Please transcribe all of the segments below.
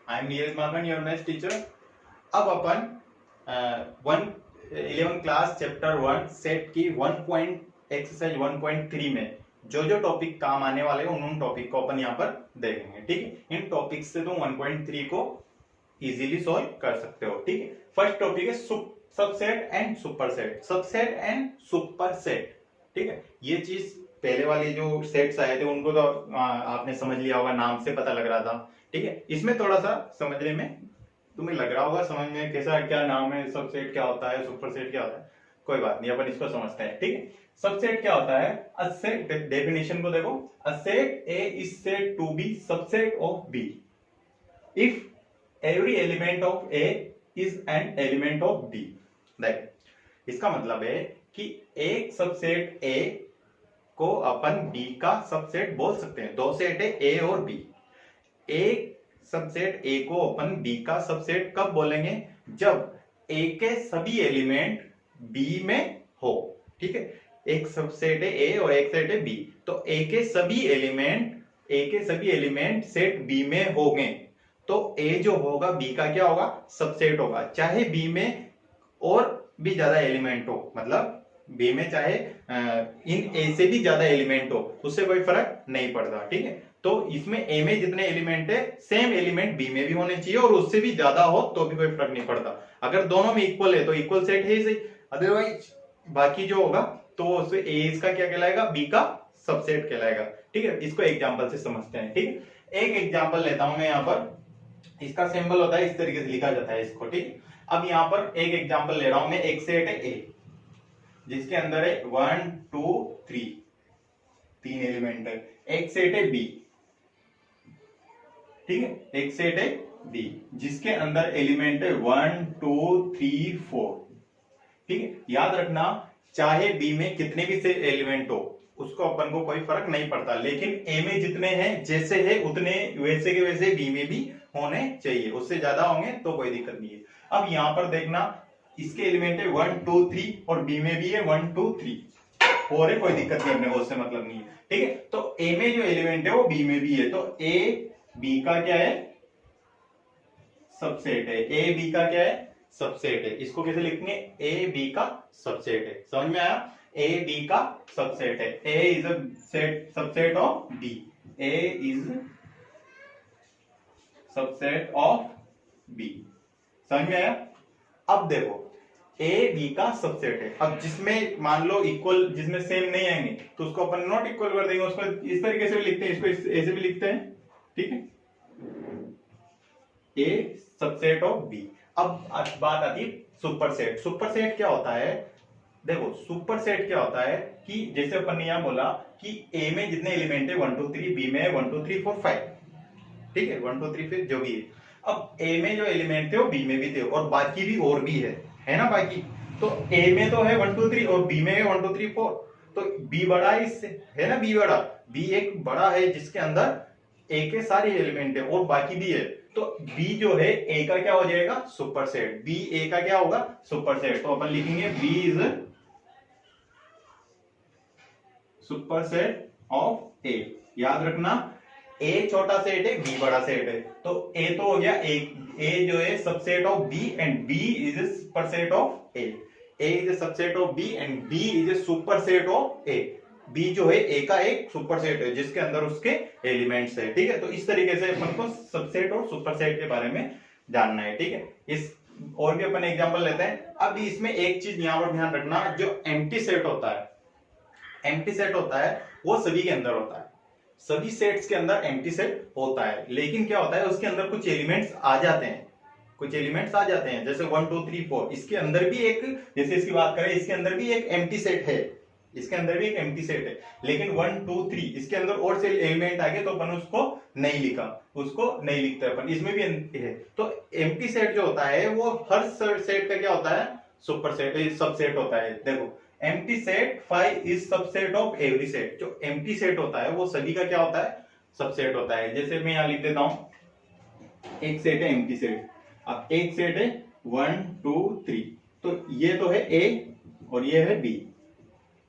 I am Neeraj Maken, your maths teacher. अब अपन 11 class chapter 1 set की exercise 1.3 में जो जो टॉपिक काम आने वाले हैं उन टॉपिक को अपन यहाँ पर देखेंगे। ठीक है, इन टॉपिक से तुम 1.3 को इजीली सॉल्व कर सकते हो। ठीक है, फर्स्ट टॉपिक है subset and superset. Subset and superset, ठीक है, ये चीज पहले वाले जो सेट्स आए थे उनको तो आपने समझ लिया होगा, नाम से पता लग रहा था। ठीक है, इसमें थोड़ा सा समझने में तुम्हें लग रहा होगा, समझ में कैसा क्या नाम है, सबसेट क्या होता है, सुपरसेट क्या होता है, कोई बात नहीं, अपन इसको समझते हैं। ठीक है, सबसेट क्या होता है, अ सेट, डेफिनेशन को देखो, a set A is said to be subset of B if every element of A is an element of B. देखो, इसका मतलब है कि एक सबसेट ए को अपन बी का सबसेट बोल सकते हैं। दो सेट है ए और बी, एक सबसेट ए को अपन बी का सबसेट कब बोलेंगे, जब ए के सभी एलिमेंट बी में हो। ठीक है, एक सबसेट है ए और एक सेट है बी, तो ए के सभी एलिमेंट सेट बी में होंगे तो ए जो होगा बी का क्या होगा, सबसेट होगा। चाहे बी में और भी ज्यादा एलिमेंट हो, मतलब बी में चाहे इन ए से भी ज्यादा एलिमेंट हो, उससे कोई फर्क नहीं पड़ता। ठीक है, तो इसमें ए में जितने एलिमेंट है सेम एलिमेंट बी में भी होने चाहिए और उससे भी ज्यादा हो तो भी कोई फर्क नहीं पड़ता। अगर दोनों में इक्वल है तो इक्वल सेट है सही, अदरवाइज बाकी जो होगा तो उससे ए इसका क्या कहलाएगा, बी का सबसेट कहलाएगा। ठीक है, इसको एग्जांपल से समझते हैं। ठीक है, एक एग्जांपल लेता हूं मैं यहाँ पर, इसका सिंबल होता है इस तरीके से लिखा जाता है इसको। ठीक, अब यहाँ पर एक एग्जांपल ले रहा हूं मैं, एक सेट है ए जिसके अंदर है 1 2 3 तीन एलिमेंट है, एक सेट है बी। ठीक है, एक सेट है बी जिसके अंदर एलिमेंट है 1 2 3 4। ठीक है, याद रखना चाहे बी में कितने भी से एलिमेंट हो उसको अपन को कोई फर्क नहीं पड़ता, लेकिन ए में जितने हैं जैसे है उतने वैसे के वैसे बी में भी होने चाहिए, उससे ज्यादा होंगे तो कोई दिक्कत नहीं है। अब यहां पर देखना, इसके एलिमेंट है 1 2 3 और बी में भी है 1 2 3 और है, कोई दिक्कत नहीं, अपने उससे मतलब नहीं है। ठीक है, तो ए में जो एलिमेंट है वो बी में भी है, तो ए बी का क्या है, सबसेट है। ए बी का क्या है, सबसेट है। इसको कैसे लिखेंगे, ए बी का सबसेट है। समझ में आया, ए बी का सबसेट है। A is a set subset of B, A is subset of B. समझ में आया। अब देखो ए बी का सबसेट है, अब जिसमें मान लो इक्वल, जिसमें सेम नहीं आएंगे तो उसको अपन नॉट इक्वल कर देंगे, उसको इस तरीके से भी लिखते हैं, इसको ऐसे भी लिखते हैं। ठीक है, ए सबसेट ऑफ बी। अब बात आती है सुपरसेट। सुपरसेट क्या होता है, देखो सुपरसेट क्या होता है कि जैसे अपन ने यहां बोला कि ए में जितने एलिमेंट है 1 2 3, बी में 1 2 3 4 5। ठीक है, 1 2 3 5 जो भी है। अब ए में जो एलिमेंट थे वो बी में भी थे और बाकी भी और भी है ना बाकी, तो ए में तो है 1 2 3 और बी में है 1 2 3 4, तो बी बड़ा है इससे, है ना, बी बड़ा, बी एक बड़ा है जिसके अंदर ए के सारे एलिमेंट है और बाकी भी है, तो बी जो है ए का क्या हो जाएगा, सुपरसेट। बी ए का क्या होगा, सुपरसेट। तो अपन लिखेंगे बी इज सुपरसेट ऑफ ए। याद रखना ए छोटा सेट है, बी बड़ा सेट है, तो ए तो हो गया, ए जो है subset of B and B is a superset of A. A is a subset of B and B is a superset of A. B जो है ए का एक सुपरसेट है जिसके अंदर उसके एलिमेंट्स है। ठीक है, तो इस तरीके से अपन को सबसेट और सुपरसेट के बारे में जानना है। ठीक है, इस और भी अपन एग्जांपल लेते हैं। अब इसमें एक चीज यहां पर ध्यान रखना, जो एम्प्टी सेट होता है, एम्प्टी सेट होता है वो सभी के अंदर होता है, सभी सेट्स के अंदर एम्प्टी सेट होता है, लेकिन क्या होता है उसके अंदर कुछ एलिमेंट्स आ जाते हैं, कुछ एलिमेंट्स आ जाते हैं, जैसे 1 2 3 4। इसके अंदर भी एक, जैसे इसकी बात करें, इसके अंदर भी एक एम्प्टी सेट है, इसके अंदर भी एक एम्प्टी सेट है, लेकिन 1 2 3 इसके अंदर और से एलिमेंट आ गए तो अपन उसको नहीं लिखा, उसको नहीं लिखते अपन, इसमें भी है। तो एम्प्टी सेट जो होता है वो हर सेट का क्या होता है, सुपरसेट, सबसेट होता है। देखो empty set 5 is subset of every set. जो एम्प्टी सेट होता है वो सभी का क्या होता है, सबसेट होता है। जैसे मैं यहां लिख देता हूं, एक सेट है एम्प्टी सेट, अब एक सेट है 1 2 3, तो ये तो है ए और ये है बी।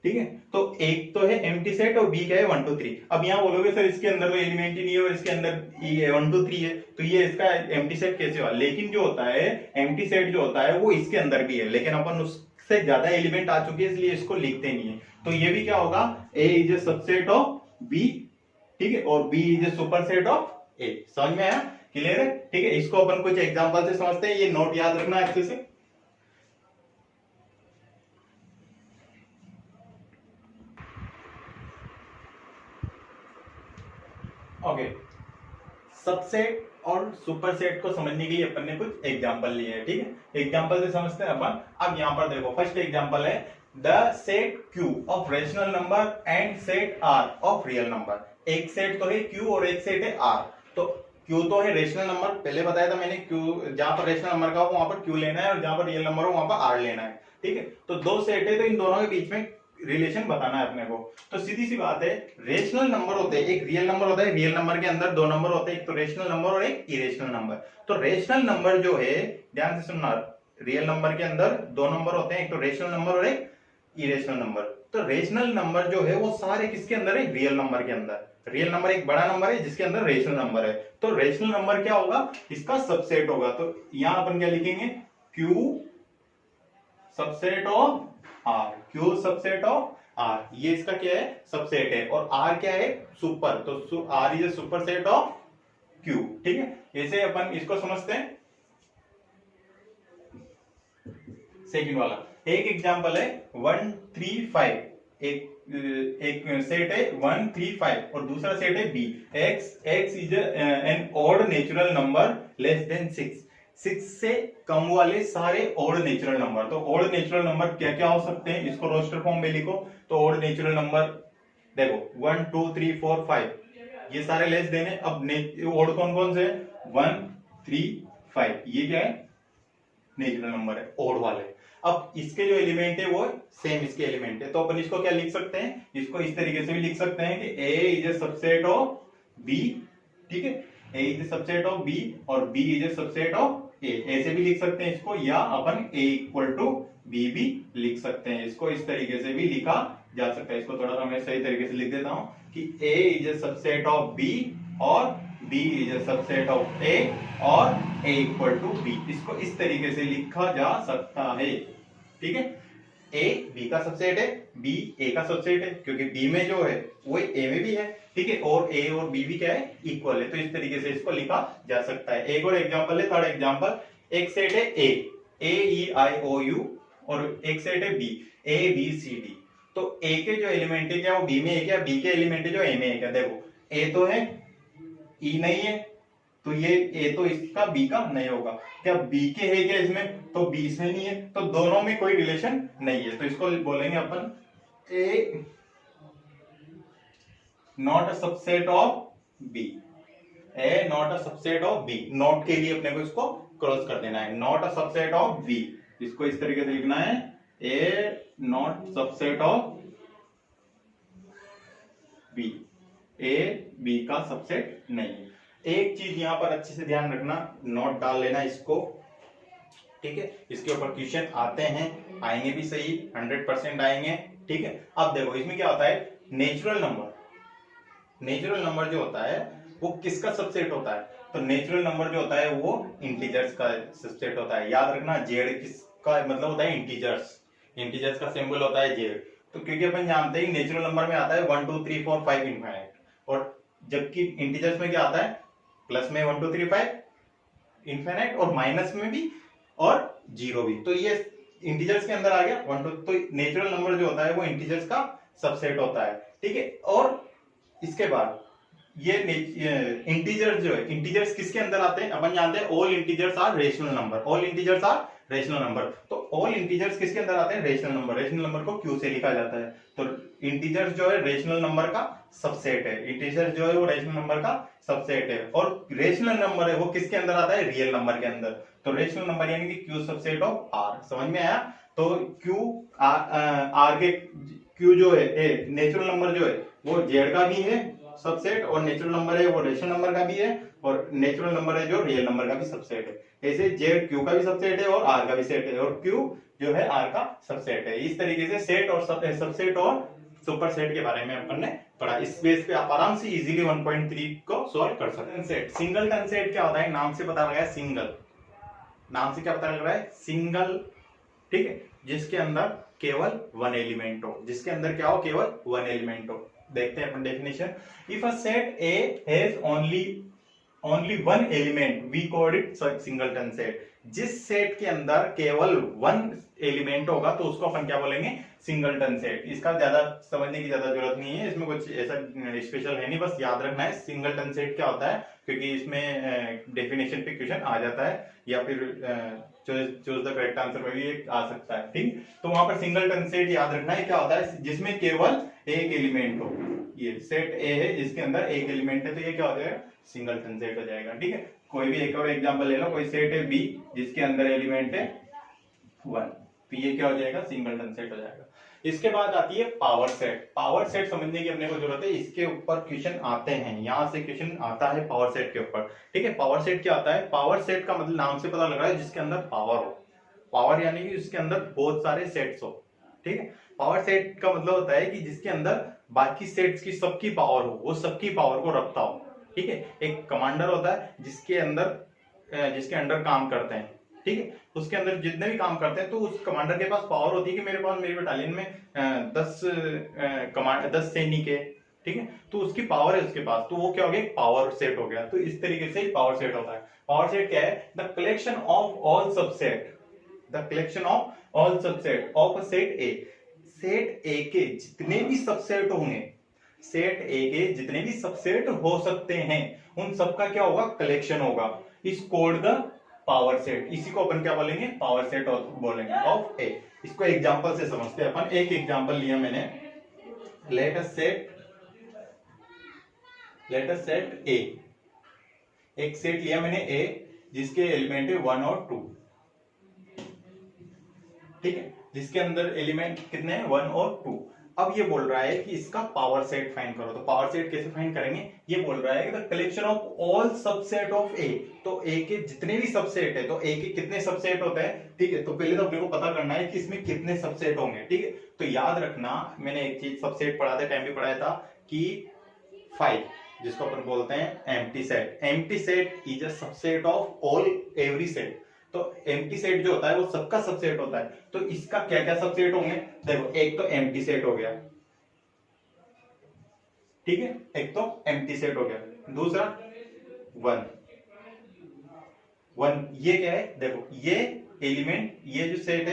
ठीक है, तो एक तो है एम्प्टी सेट और बी क्या है 1 2 3। अब यहाँ बोलोगे सर इसके अंदर तो एलिमेंट ही नहीं है और इसके अंदर ये 1 2 3 है, तो ये इसका एम्प्टी सेट कैसे हुआ? लेकिन जो होता है एम्प्टी सेट जो होता है वो इसके अंदर भी है, लेकिन अपन उससे ज्यादा एलिमेंट आ चुके हैं इसलिए इसको लिखते नहीं है। तो ये भी क्या होगा, A is a subset of B, ठीक है, और B is a superset of A. समझ में आया? क्लियर है? ठीक है, इसको अपन कुछ एग्जांपल से समझते हैं, ये नोट याद रखना अच्छे से। ओके, सबसेट और सुपरसेट को समझने के लिए अपन ने कुछ एग्जांपल लिए हैं, ठीक है, एग्जांपल से समझते हैं अपन। अब यहां पर देखो, फर्स्ट एग्जांपल है the set Q of rational number and set R of real number. एक सेट तो है Q और एक सेट है R। तो Q तो है रेशनल नंबर, पहले बताया था मैंने, Q जहां पर रेशनल नंबर का हो वहां पर Q लेना है और जहां पर रियल नंबर हो वहां पर R लेना है, ठीक है। तो दो सेट है, तो इन दोनों के बीच में रिलेशन बताना है अपने को। तो सीधी सी बात है, रेशनल नंबर होते हैं, एक रियल नंबर होता है, रियल नंबर के अंदर दो नंबर होते हैं, एक तो रेशनल नंबर और एक इरेशनल नंबर। तो रेशनल नंबर जो है, ध्यान से सुनना, रियल नंबर के अंदर दो नंबर होते हैं, एक तो रेशनल नंबर और एक इरेशनल नंबर। तो रेशनल नंबर जो है वो सारे किसके अंदर है? रियल नंबर के अंदर। रियल नंबर एक बड़ा नंबर है जिसके अंदर रेशनल नंबर है। तो रेशनल नंबर क्या होगा? इसका सबसेट होगा। तो यहां अपन क्या लिखेंगे? Q subset of R, Q subset of R, ये इसका क्या है? सबसेट है। और R क्या है? सुपर। तो R is a super set of Q, ठीक है। ऐसे अपन इसको समझते हैं। सेकंड वाला एक एग्जांपल है 1 3 5। एक सेट है 1 3 5 और दूसरा सेट है B। X is an odd natural number less than 6। 6 से कम वाले सारे ऑड नेचुरल नंबर। तो ऑड नेचुरल नंबर क्या क्या हो सकते हैं? इसको रोस्टर फॉर्म में लिखो। तो ऑड नेचुरल नंबर देखो 1 2 3 4 5, ये सारे लेस देने। अब ऑड कौन कौन से? 1 3 5, ये क्या है? नेचुरल नंबर है, ऑड वाले। अब इसके जो एलिमेंट है वो सेम इसके एलिमेंट है, तो अपन इसको क्या लिख सकते हैं? इसको इस तरीके से भी लिख सकते हैं कि A is a subset of B, ठीक है, A is a subset of B और B is a subset of A। ऐसे भी लिख सकते हैं इसको, या अपन A इक्वल टू B भी लिख सकते हैं। इसको इस तरीके से भी लिखा जा सकता है। इसको थोड़ा सा मैं सही तरीके से लिख देता हूं कि A is a subset of B और B is a subset of A और A इक्वल टू B। इसको इस तरीके से लिखा जा सकता है, ठीक है। A B का सबसेट है, B A का सबसेट है, क्योंकि B में जो है वो A में भी है, ठीक है, और A और B भी क्या है? इक्वल है। तो इस तरीके से इसको लिखा जा सकता है। एक और एग्जांपल है, थर्ड एग्जांपल। एक सेट है A E I O U और एक सेट है B A B C D। तो A के जो एलिमेंट है क्या वो B में है क्या? B के एलिमेंट है जो A में है क्या? देखो A तो है, E नहीं है, तो ये A तो इसका B का नहीं होगा। क्या B के है क्या इसमें? तो B इसमें नहीं है, तो दोनों में कोई रिलेशन नहीं है। तो इसको बोलेंगे अपन A not a subset of B। A not a subset of B। Not के लिए अपने को इसको क्रॉस कर देना है, not a subset of B। इसको इस तरीके से लिखना है, A not subset of B। A B का सबसेट नहीं है। एक चीज यहां पर अच्छे से ध्यान रखना, नोट डाल लेना इसको, ठीक है। इसके ऊपर क्वेश्चन आते हैं, आएंगे भी सही, 100% आएंगे, ठीक है। अब देखो इसमें क्या होता है, नेचुरल नंबर जो होता है वो किसका सबसेट होता है? तो नेचुरल नंबर जो होता है वो इंटीजर्स का सबसेट होता है। याद रखना, जेड किसका मतलब होता है? इंटीजर्स का सिंबल होता है जेड। तो क्योंकि अपन जानते हैं नेचुरल नंबर में आता है 1 2 3 4 5 इनफाइनाइट, और जबकि इंटीजर्स में क्या आता है? प्लस में 1 2 3 5 इनफाइनाइट और माइनस में भी और जीरो भी। तो ये इंटीजर्स के अंदर आ गया 1 2। तो नेचुरल नंबर जो होता है वो इंटीजर्स का सबसेट होता है, ठीक है। और इसके बाद ये इंटीजर्स जो है, इंटीजर्स किसके अंदर आते हैं? अपन जानते हैं all integers are rational number. All integers are rational number. तो ऑल इंटीजर्स किसके अंदर आते हैं? Rational number. रेशनल नंबर को Q से लिखा जाता है। तो इंटीजर्स जो है रेशनल नंबर का सबसेट है। इंटीजर जो है वो रेशनल नंबर का सबसेट है। और रेशनल नंबर है वो किसके अंदर आता है? रियल नंबर के अंदर। तो रेशनल नंबर यानी कि Q सबसेट ऑफ R। समझ में आया? तो Q R के Q जो है नेचुरल नंबर जो है वो Z का भी है सबसेट, और नेचुरल नंबर है वो रेशनल नंबर का भी है, और नेचुरल नंबर है जो रियल नंबर का भी सबसेट है। ऐसे Z Q का भी सबसेट है और R का भी सेट है, और Q जो है R का सबसेट है। इस तरीके से सेट और सबसेट और सुपर सेट के बारे में अपन ने पढ़ा। इस बेस पे आप आराम से इजीली 1.3 को सॉल्व कर सकते हैं। सेट, सिंगलटन सेट क्या होता है, नाम से पता लगा है, सिंगल, नाम से क्या पता लग रहा है, सिंगल, ठीक है, जिसके अंदर केवल वन एलिमेंट हो, जिसके अंदर क्या हो, केवल वन एलिमेंट हो। देखते हैं अपन definition. If a set A has only one element we called it singleton set. जिस सेट के अंदर केवल वन एलिमेंट होगा तो उसको अपन क्या बोलेंगे, सिंगलटन सेट। इसका ज्यादा समझने की ज्यादा जरूरत नहीं है, इसमें कुछ ऐसा स्पेशल है नहीं, बस याद रखना है सिंगलटन सेट क्या होता है, क्योंकि इसमें डेफिनेशन पे क्वेश्चन आ जाता है, या फिर चूज द करेक्ट आंसर में भी आ सकता है, ठीक। तो वहां पर सिंगलटन सेट याद रखना है क्या होता है, जिसमें केवल एक एलिमेंट हो। ये सेट ए है जिसके अंदर एक एलिमेंट है, तो ये क्या हो जाएगा, सिंगलटन सेट हो जाएगा, ठीक है। कोई भी एक और एग्जांपल ले लो, कोई सेट है बी जिसके अंदर एलिमेंट है 1, तो ये क्या हो जाएगा, सिंगलटन सेट हो जाएगा। इसके बाद आती है पावर सेट। पावर सेट समझने की अपने को जरूरत है, इसके ऊपर क्वेश्चन आते हैं, यहां से क्वेश्चन आता है पावर सेट के ऊपर, ठीक है। पावर सेट क्या होता है, पावर सेट का मतलब नाम से पता लग रहा है जिसके अंदर पावर हो, पावर यानी कि उसके अंदर बहुत सारे सेट्स हो, ठीक है। पावर सेट का मतलब होता है कि जिसके अंदर बाकी सेट्स की सबकी पावर हो, वो सबकी पावर को रखता हो, ठीक है। एक कमांडर होता है जिसके अंडर काम करते हैं, ठीक है, उसके अंदर जितने भी काम करते हैं, तो उस कमांडर के पास पावर होती है कि मेरे पास, मेरी बटालियन में 10 सैनिक है, ठीक है, तो उसकी पावर है उसके पास, तो वो क्या हो गया, पावर सेट हो गया। तो इस तरीके से पावर सेट होता है। पावर सेट क्या है, the collection of all subset, the collection of all subset of set A. Set ए के जितने भी सबसेट होंगे, सेट ए के जितने भी सबसेट हो सकते हैं, उन सबका क्या होगा, कलेक्शन होगा। इस कोड द पावर सेट, इसी को अपन क्या बोलेंगे, पावर सेट बोलेंगे ऑफ ए। इसको एग्जांपल से समझते हैं अपन। एक एग्जांपल लिया मैंने, लेट अस सेट ए, एक सेट लिया मैंने ए जिसके एलिमेंट है 1 और 2, ठीक है, जिसके अंदर एलिमेंट कितने हैं, 1 और 2। अब ये बोल रहा है कि इसका पावर सेट फाइंड करो। तो पावर सेट कैसे फाइंड करेंगे, ये बोल रहा है कि the collection of all subset of A. तो ए के जितने भी सबसेट है, तो ए के कितने सबसेट होते हैं, ठीक है, तो पहले तो अपने को पता करना है कि इसमें कितने सबसेट होंगे, ठीक है। तो याद रखना, मैंने एक चीज सबसेट पढ़ाते टाइम भी पढ़ाया था कि 5, जिसको अपन बोलते हैं empty set. Empty set is a subset of all every set. तो एम्प्टी सेट जो होता है वो सबका सबसेट होता है। तो इसका क्या क्या सबसेट होंगे, देखो, एक तो एम्प्टी सेट हो गया, ठीक है, एक तो एम्प्टी सेट हो गया, दूसरा 1 ये क्या है, देखो, ये एलिमेंट, ये जो सेट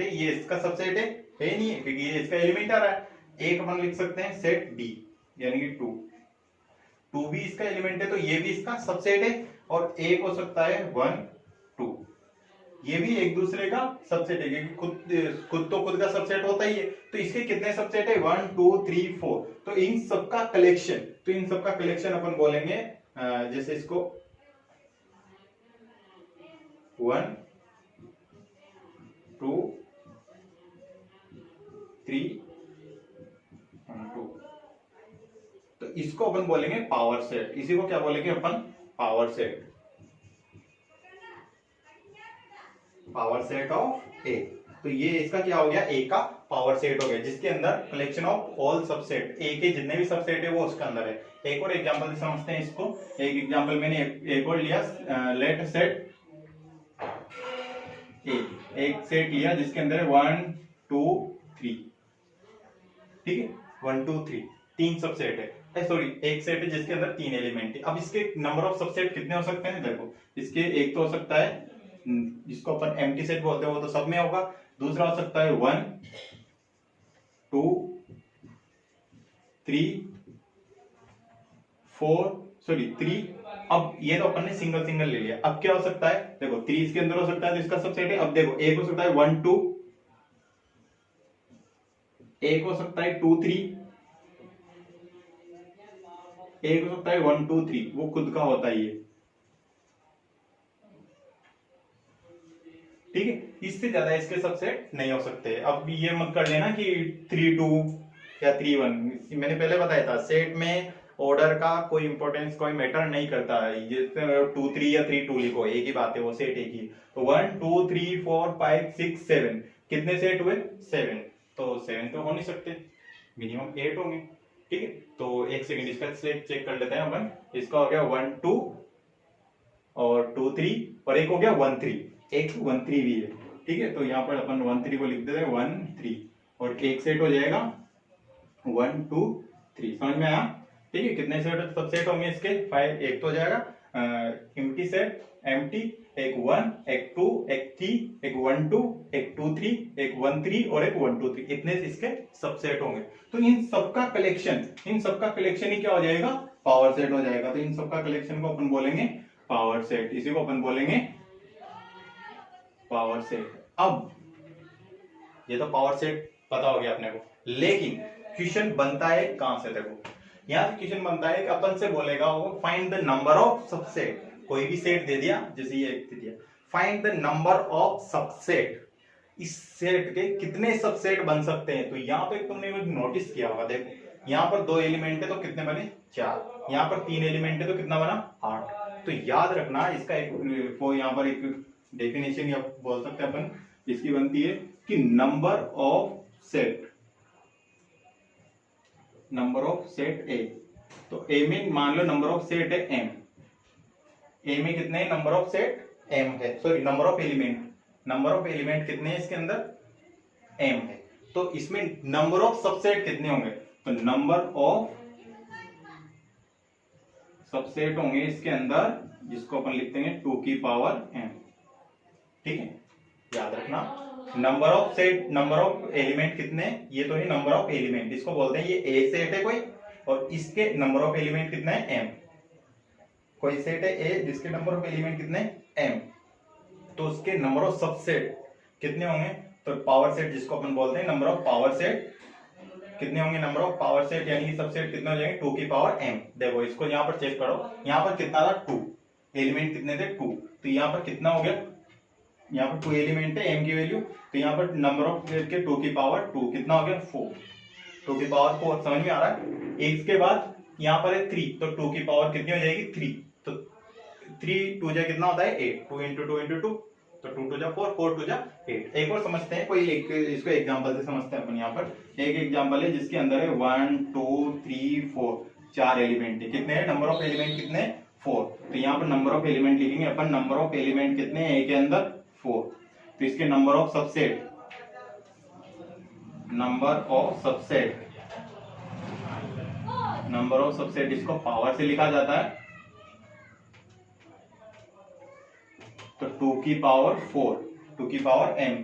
है ये इसका सबसेट है नहीं है, क्योंकि ये इसका एलिमेंट आ रहा है। एक अपन लिख सकते हैं सेट बी, यानी कि 2 भी इसका एलिमेंट है, तो ये भी इसका सबसेट है। और एक हो सकता है 1 2, ये भी एक दूसरे का सबसेट है, क्योंकि खुद का सबसेट होता ही है। तो इसके कितने सबसेट है, 1 2 3 4। तो इन सबका कलेक्शन अपन बोलेंगे, जैसे इसको 1 2 3 1 2, तो इसको अपन बोलेंगे पावर सेट। इसी को क्या बोलेंगे अपन, power set, power set of A. तो ये इसका क्या हो गया, ए का पावर सेट हो गया, जिसके अंदर कलेक्शन ऑफ ऑल सबसेट, ए के जितने भी सबसेट है वो उसके अंदर है। एक और एग्जांपल समझते हैं इसको। एक एग्जांपल मैंने एक और लिया, लेट सेट ए, एक सेट लिया जिसके अंदर है 1 2 3, ठीक है, 1 2 3, 3 सबसेट है, सॉरी, एक सेट है जिसके अंदर 3 एलिमेंट है। अब इसके नंबर ऑफ सबसेट कितने हो सकते हैं, देखो, इसके एक तो हो सकता है जिसको अपन एम्प्टी सेट बोलते हैं, वो तो सब में होगा। दूसरा हो सकता है 1 2 3 4, सॉरी 3। अब ये तो अपन ने सिंगल ले लिया। अब क्या हो सकता है, देखो, 3 इसके अंदर हो सकता है, तो इसका सबसेट है। अब देखो, एक हो सकता है 1 2, एक हो सकता है 2 3, एक हो सकता है 1 2 3, वो खुद का होता ही है, ठीक है। इससे ज्यादा इसके सबसेट नहीं हो सकते। अब ये मत कर लेना कि 3 2 या 3 1। मैंने पहले बताया था, सेट में ऑर्डर का कोई इंपॉर्टेंस, कोई मैटर नहीं करता है। ये 2 3 या 3 2 लिखो, एक ही बात है, वो सेट एक ही। तो 1 2 3 4 5 6 7, कितने सेट हुए, 7। तो 7 तो हो नहीं सकते, मिनिमम 8 होंगे। ठीक है, तो एक सेकंड इसका चेक कर लेते हैं अपन। इसका हो गया 1 2 और 2 3 और एक हो गया 1 3, एक 1 3 भी है। ठीक है, तो यहाँ पर अपन 1 3 को लिख देते हैं 1 3 और एक सेट हो जाएगा 1 2 3। समझ में आया? ठीक है, कितने सेट सबसेट होंगे इसके? 5। एक तो हो जाएगा एम्प्टी सेट, एम्प्टी, एक 1 एक 2 एक 3 एक 1 2 एक 2 3 एक 1 3 और एक 1 2 3, इतने इसके सबसेट होंगे। तो इन सबका कलेक्शन ही क्या हो जाएगा? पावर सेट हो जाएगा। तो इन सबका कलेक्शन को अपन बोलेंगे पावर सेट, इसी को अपन बोलेंगे पावर सेट। अब ये तो पावर सेट पता हो गया अपने को, लेकिन क्वेश्चन बनता है कहां से? देखो यहाँ क्वेश्चन बनता है कि अपन से बोलेगा वो find the number of subset. कोई भी सेट दे दिया, जैसे ये दे दिया, find the number of subset, इस सेट के कितने सबसेट बन सकते हैं। तो यहाँ पे तुमने नोटिस किया होगा, देखो यहाँ पर 2 एलिमेंट है तो कितने बने? 4। यहाँ पर 3 एलिमेंट है तो कितना बना? 8। तो याद रखना इसका एक वो यहाँ पर एक डेफिनेशन या बोल सकते हैं अपन, इसकी बनती है कि नंबर ऑफ सेट ए। तो ए में मान लो नंबर ऑफ सेट है एम, ए में कितने नंबर ऑफ सेट एम है, सॉरी नंबर ऑफ एलिमेंट कितने हैं इसके अंदर? एम है। तो इसमें नंबर ऑफ सबसेट कितने होंगे? तो नंबर ऑफ सबसेट होंगे इसके अंदर, जिसको अपन लिखते हैं 2 की पावर m। ठीक है, याद रखना नंबर ऑफ एलिमेंट कितने? ये तो है नंबर ऑफ एलिमेंट, इसको बोलते हैं ये ए सेट है कोई, और इसके नंबर ऑफ एलिमेंट कितने हैं? m। कोई सेट है ए जिसके नंबर ऑफ एलिमेंट कितने? m, तो उसके नंबर ऑफ सबसेट कितने होंगे? तो पावर सेट जिसको अपन बोलते हैं नंबर ऑफ पावर सेट कितने होंगे? नंबर ऑफ पावर सेट यानी कि सबसेट कितने हो जाएंगे? 2 की पावर m। देखो इसको यहाँ पर चेक करो, यहाँ पर कितना था? 2। एलिमेंट कितने थे? 2। तो यहाँ पर कितना हो गया? यहाँ पर 2 एलिमेंट है, m की वैल्यू, तो यहाँ पर नंबर ऑफ के 2 की पावर 2 कितना हो गया? 4। 2 की पावर 4, समझ में आ रहा है? इसके बाद यहाँ पर है 3, तो 2 की पावर कितनी हो जाएगी? 3। तो 3 2 जा कितना होता है? 8। 2 इंटू 2 इंटू 2, तो 2 2 जा 4, 4 2 जा 8। एक और समझते हैं, कोई एक इसको एग्जांपल से समझते हैं अपन। यहाँ पर एक एग्जांपल है जिसके अंदर है 1 2 3 4, 4 एलिमेंट है। कितने हैं? नंबर ऑफ एलिमेंट कितने? 4। तो यहाँ पर नंबर ऑफ एलिमेंट लिखेंगे अपन, नंबर ऑफ एलिमेंट कितने हैं? ए के अंदर 4। तो इसके नंबर ऑफ सबसेट इसको पावर से लिखा जाता है, तो 2 की पावर 4, 2 की पावर m,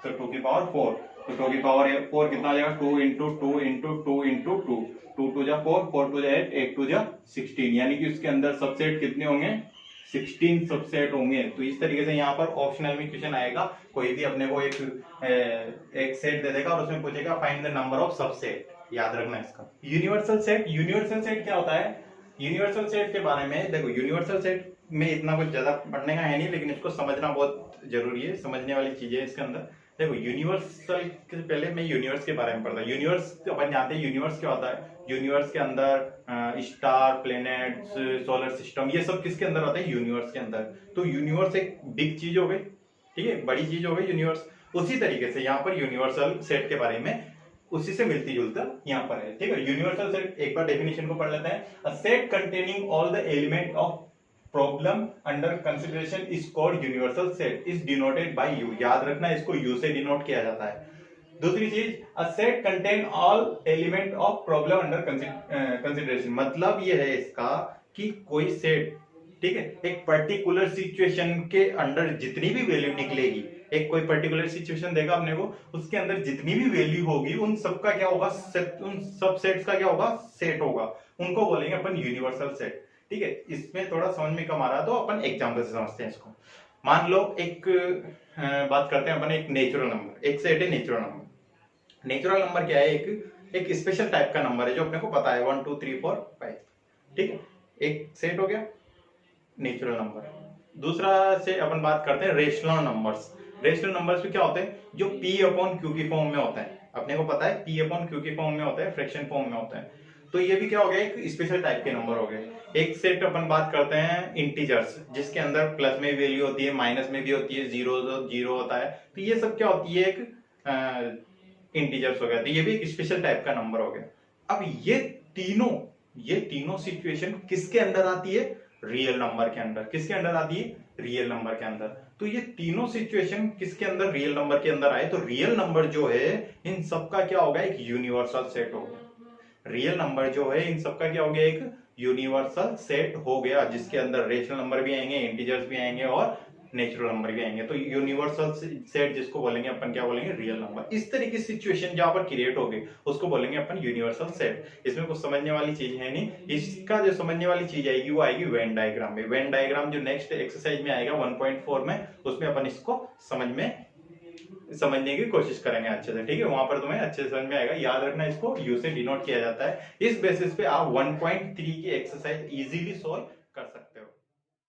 तो 2 की पावर 4, तो 2 की पावर 4 कितना आ जाएगा? 2 इंटू 2 इंटू 2 इंटू 2, 2 2 जा 4, 4 2 जा 8, 8 2 जा 16, यानी कि उसके अंदर सबसेट कितने होंगे? 16 सबसेट होंगे। तो इस तरीके से यहाँ पर ऑप्शनल में क्वेश्चन आएगा, कोई भी अपने को एक सेट दे देगा और उसमें पूछेगा find the number of subset. याद रखना इसका। यूनिवर्सल सेट क्या होता है? यूनिवर्सल सेट के बारे में देखो, यूनिवर्सल सेट में इतना कुछ ज्यादा पढ़ने का है नहीं, लेकिन इसको समझना बहुत जरूरी है, समझने वाली चीजें है इसके अंदर। देखो यूनिवर्सल के पहले मैं यूनिवर्स के बारे में पढ़ता हूँ। यूनिवर्स अपन जानते हैं यूनिवर्स क्या होता है। यूनिवर्स के अंदर स्टार, प्लेनेट्स, सोलर सिस्टम, ये सब किसके अंदर होता है? यूनिवर्स के अंदर। तो यूनिवर्स एक बिग चीज हो गई, ठीक है, बड़ी चीज हो गई यूनिवर्स। उसी तरीके से यहाँ पर यूनिवर्सल सेट के बारे में उसी से मिलती जुलता यहाँ पर है। ठीक है, यूनिवर्सल सेट एक बार डेफिनेशन को पढ़ लेते हैं। A set containing all the element of problem under consideration is called universal set, is denoted by you. याद रखना इसको यू से डिनोट किया जाता है। दूसरी चीज, a set contain all element of problem under consideration, मतलब ये है इसका कि कोई सेट, ठीक है, एक पर्टिकुलर सिचुएशन के अंडर जितनी भी वैल्यू निकलेगी, एक कोई पर्टिकुलर सिचुएशन देगा अपने को, उसके अंदर जितनी भी वैल्यू होगी उन सबका क्या होगा? उन सब सेट्स का क्या होगा? सेट होगा। उनको बोलेंगे अपन यूनिवर्सल सेट। ठीक है, इसमें थोड़ा समझ में कम आ रहा तो अपन एग्जांपल से समझते हैं इसको। मान लो एक बात करते हैं अपन, एक नेचुरल नंबर, एक सेट है नेचुरल नंबर। नेचुरल नंबर क्या है? एक स्पेशल टाइप का नंबर है जो अपने को पता है 1 2 3 4 5। ठीक है, एक सेट हो गया नेचुरल नंबर। दूसरा से अपन बात करते हैं रेशनल नंबर्स। रेशनल नंबर्स में क्या होते हैं? जो p अपॉन q की फॉर्म में होता है, अपने को पता है p अपॉन q की फॉर्म में होता है, फ्रैक्शन फॉर्म में होता है। तो ये भी क्या हो गया? एक स्पेशल टाइप के नंबर हो गए। एक सेट अपन बात करते हैं इंटीजर्स, जिसके अंदर प्लस में वैल्यू होती है, माइनस में भी होती है, जीरो होता है। तो ये सब क्या होती है? एक इंटीजर्स हो गया, तो ये भी एक स्पेशल टाइप का नंबर हो गया। अब ये तीनों सिचुएशन किसके अंदर आती है? रियल नंबर के अंदर। किसके अंदर आती है? रियल नंबर के अंदर। तो ये तीनों सिचुएशन किसके अंदर? रियल नंबर के अंदर आए, तो रियल नंबर जो है इन सबका क्या होगा? एक यूनिवर्सल सेट हो गया। रियल नंबर जो है इन सबका क्या हो गया? एक यूनिवर्सल सेट हो गया, जिसके अंदर रेशनल नंबर भी आएंगे, इंटीजर्स भी आएंगे और नेचुरल नंबर भी आएंगे। तो यूनिवर्सल सेट जिसको बोलेंगे अपन, क्या बोलेंगे? Real number. इस तरह की सिचुएशन जहां पर क्रिएट होगी उसको बोलेंगे अपन यूनिवर्सल सेट। इसमें कुछ समझने वाली चीज है नहीं। इसका जो समझने वाली चीज आएगी वो आएगी वेन डायग्राम में। वेन डायग्राम जो नेक्स्ट एक्सरसाइज में आएगा 1.4 में, उसमें अपन इसको समझने की कोशिश करेंगे अच्छे से, ठीक है? वहां पर तुम्हें अच्छे से समझ में आएगा। याद रखना, इसको यू से डिनोट किया जाता है। इस बेसिस पे आप 1.3 की एक्सरसाइज इजीली सॉल्व